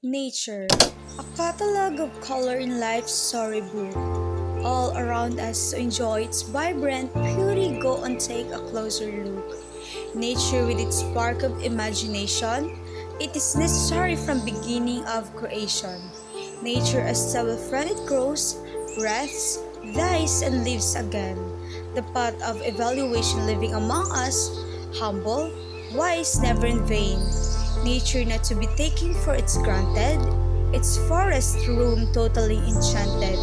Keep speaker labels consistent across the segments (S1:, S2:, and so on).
S1: Nature, a catalog of color in life's storybook. All around us to enjoy its vibrant beauty, go and take a closer look. Nature with its spark of imagination, it is necessary from beginning of creation. Nature as stubble friend it grows, breaths, dies and lives again. The path of evaluation living among us, humble, wise, never in vain. Nature not to be taken for its granted, its forest room totally enchanted.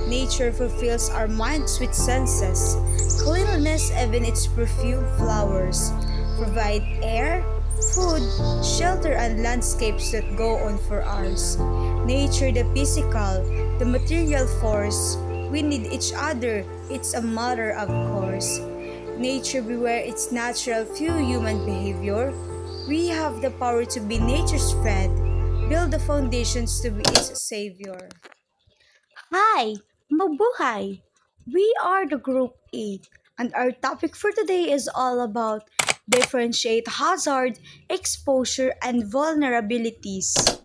S1: Nature fulfills our minds with senses, cleanliness, even its perfume flowers, provide air, food, shelter, and landscapes that go on for hours. Nature, the physical, the material force, we need each other, it's a matter of course. Nature beware its natural few human behavior. We have the power to be nature's friend, build the foundations to be its savior. Hi, mabuhay! We are the Group 8, and our topic for today is all about differentiate hazard, exposure, and vulnerabilities.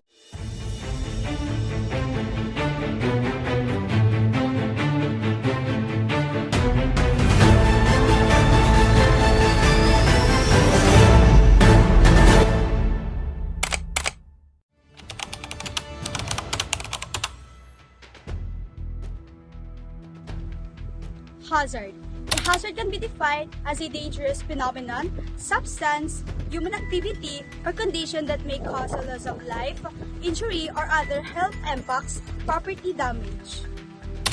S1: Hazard. A hazard can be defined as a dangerous phenomenon, substance, human activity, or condition that may cause a loss of life, injury, or other health impacts, property damage.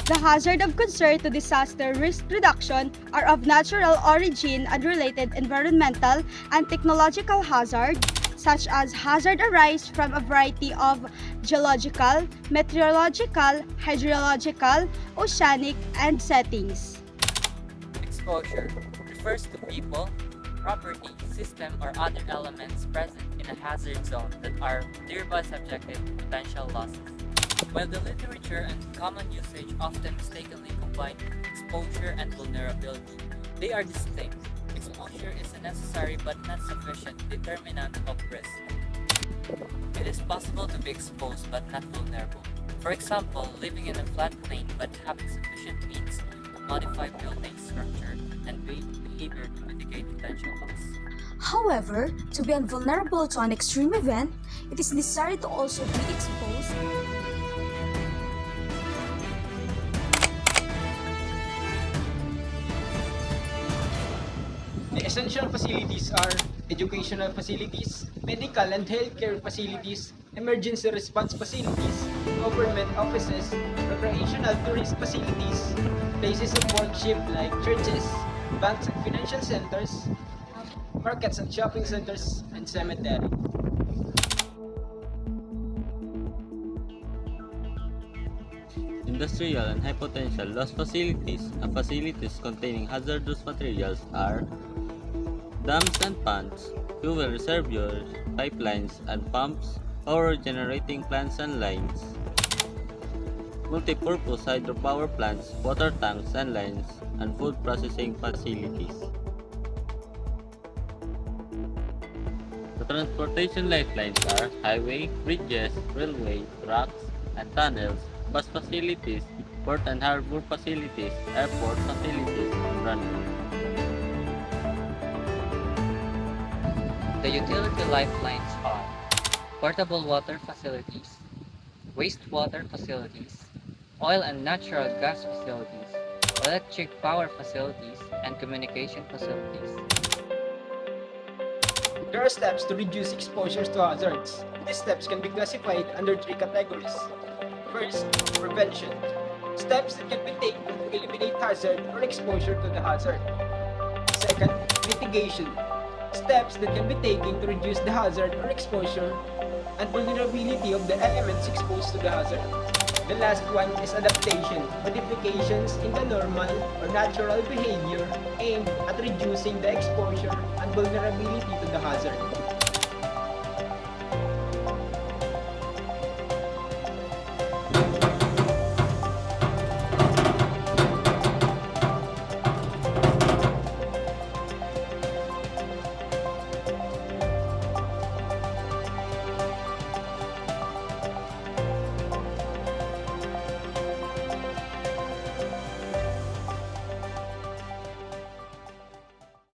S1: The hazard of concern to disaster risk reduction are of natural origin and related environmental and technological hazard, such as hazard arise from a variety of geological, meteorological, hydrological, oceanic, and settings.
S2: Exposure refers to people, property, system, or other elements present in a hazard zone that are thereby subjected to potential losses. While the literature and common usage often mistakenly combine exposure and vulnerability, they are distinct. Exposure is a necessary but not sufficient determinant of risk. It is possible to be exposed but not vulnerable. For example, living in a flat plain but having sufficient means to modify building structure and behavior to mitigate potential loss.
S1: However, to be invulnerable to an extreme event, it is necessary to also be exposed.
S3: The essential facilities are educational facilities, medical and healthcare facilities, emergency response facilities, government offices, recreational tourist facilities, places of worship like churches, banks and financial centers, markets and shopping centers, and cemetery.
S4: Industrial and high potential loss facilities and facilities containing hazardous materials are dams and ponds, fuel reservoirs, pipelines and pumps, power generating plants and lines, multipurpose hydropower plants, water tanks and lines, and food processing facilities. The transportation lifelines are highway, bridges, railway, tracks, and tunnels, bus facilities, port and harbor facilities, airport facilities, and runways.
S2: The utility lifelines are portable water facilities, wastewater facilities, oil and natural gas facilities, electric power facilities, and communication facilities.
S3: There are steps to reduce exposures to hazards. These steps can be classified under three categories. First, prevention. Steps that can be taken to eliminate hazard or exposure to the hazard. Second, mitigation. Steps that can be taken to reduce the hazard or exposure and vulnerability of the elements exposed to the hazard. The last one is adaptation, modifications in the normal or natural behavior aimed at reducing the exposure and vulnerability to the hazard.